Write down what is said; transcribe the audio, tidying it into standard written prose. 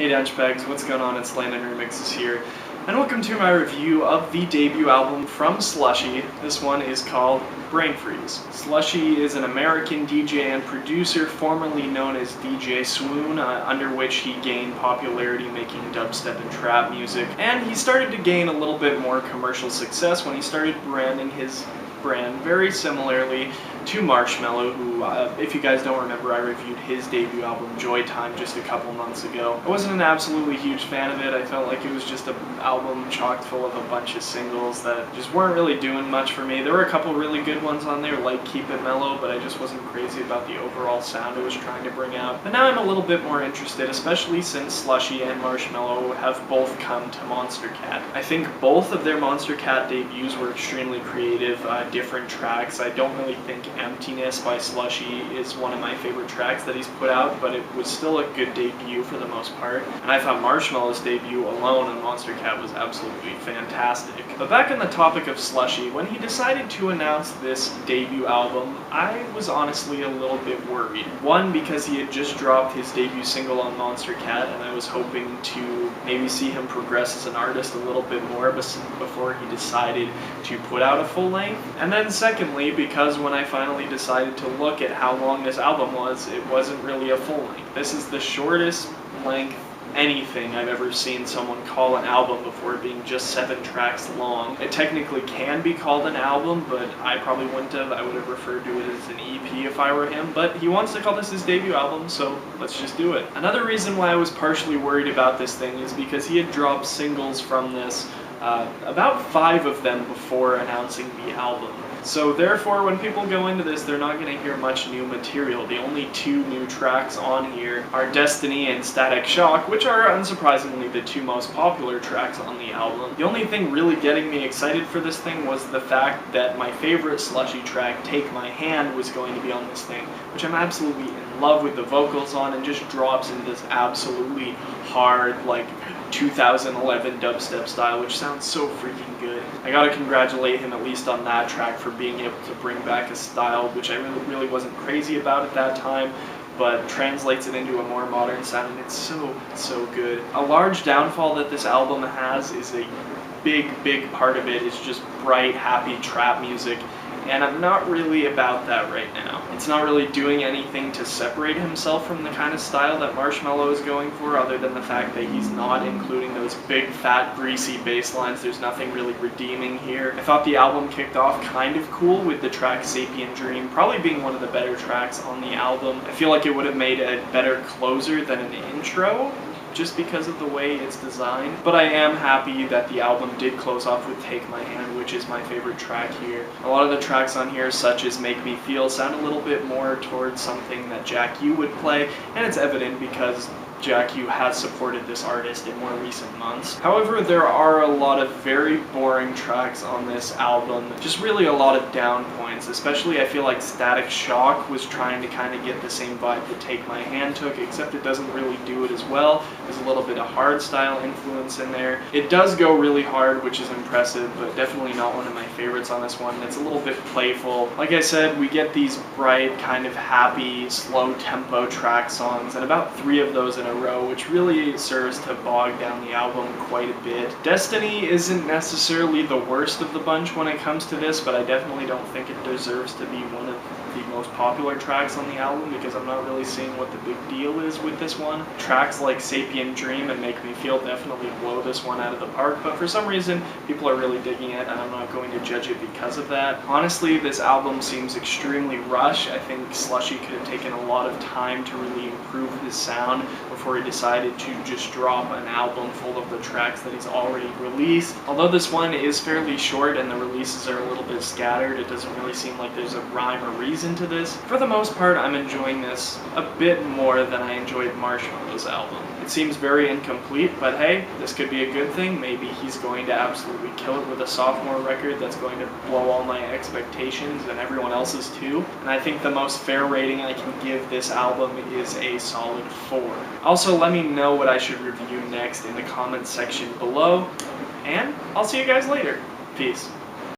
Hey douchebags, what's going on? It's Landon Remixes here, and welcome to my review of the debut album from Slushii. This one is called Brain Freeze. Slushii is an American DJ and producer formerly known as DJ Swoon, under which he gained popularity making dubstep and trap music, and he started to gain a little bit more commercial success when he started branding his brand very similarly to Marshmello, who, if you guys don't remember, I reviewed his debut album, Joy Time, just a couple months ago. I wasn't an absolutely huge fan of it. I felt like it was just an album chock full of a bunch of singles that just weren't really doing much for me. There were a couple really good ones on there, like Keep It Mellow, but I just wasn't crazy about the overall sound it was trying to bring out. But now I'm a little bit more interested, especially since Slushii and Marshmello have both come to Monster Cat. I think both of their Monster Cat debuts were extremely creative, different tracks. I don't really think Emptiness by Slushii is one of my favorite tracks that he's put out, but it was still a good debut for the most part. And I thought Marshmello's debut alone on Monster Cat was absolutely fantastic. But back on the topic of Slushii, when he decided to announce this debut album, I was honestly a little bit worried. One, because he had just dropped his debut single on Monster Cat, and I was hoping to maybe see him progress as an artist a little bit more before he decided to put out a full length. And then secondly, because when I finally decided to look at how long this album was, it wasn't really a full length. This is the shortest length anything I've ever seen someone call an album before, being just 7 tracks long. It technically can be called an album, but I probably wouldn't have. I would have referred to it as an EP if I were him, but he wants to call this his debut album, so let's just do it. Another reason why I was partially worried about this thing is because he had dropped singles from this, about 5 of them before announcing the album. So therefore, when people go into this, they're not going to hear much new material. The only 2 new tracks on here are Destiny and Static Shock, which are unsurprisingly the 2 most popular tracks on the album. The only thing really getting me excited for this thing was the fact that my favorite Slushii track, Take My Hand, was going to be on this thing, which I'm absolutely in love with the vocals on, and just drops into this absolutely hard, like, 2011 dubstep style, which sounds so freaking good. I gotta congratulate him at least on that track for being able to bring back a style which I really wasn't crazy about at that time, but translates it into a more modern sound, and it's so good. A large downfall that this album has is a big part of it is just bright, happy trap music, and I'm not really about that right now. It's not really doing anything to separate himself from the kind of style that Marshmello is going for, other than the fact that he's not including those big, fat, greasy bass lines. There's nothing really redeeming here. I thought the album kicked off kind of cool with the track Sapient Dream, probably being one of the better tracks on the album. I feel like it would have made a better closer than an intro, just because of the way it's designed. But I am happy that the album did close off with Take My Hand, which is my favorite track here. A lot of the tracks on here, such as Make Me Feel, sound a little bit more towards something that Jack U would play, and it's evident because Jack U has supported this artist in more recent months. However, there are a lot of very boring tracks on this album, just really a lot of down points, especially I feel like Static Shock was trying to kind of get the same vibe that Take My Hand took, except it doesn't really do it as well. There's a little bit of hardstyle influence in there. It does go really hard, which is impressive, but definitely not one of my favorites on this one. It's a little bit playful. Like I said, we get these bright, kind of happy, slow tempo track songs, and about 3 of those in a row, which really serves to bog down the album quite a bit. Destiny isn't necessarily the worst of the bunch when it comes to this, but I definitely don't think it deserves to be one of the most popular tracks on the album, because I'm not really seeing what the big deal is with this one. Tracks like Sapient Dream and Make Me Feel definitely blow this one out of the park, but for some reason people are really digging it, and I'm not going to judge it because of that. Honestly, this album seems extremely rushed. I think Slushii could have taken a lot of time to really improve his sound before he decided to just drop an album full of the tracks that he's already released. Although this one is fairly short and the releases are a little bit scattered, it doesn't really seem like there's a rhyme or reason to this. For the most part, I'm enjoying this a bit more than I enjoyed Marshmello's album. It seems very incomplete, but hey, this could be a good thing. Maybe he's going to absolutely kill it with a sophomore record that's going to blow all my expectations and everyone else's too. And I think the most fair rating I can give this album is a solid 4. Also, let me know what I should review next in the comments section below, and I'll see you guys later. Peace.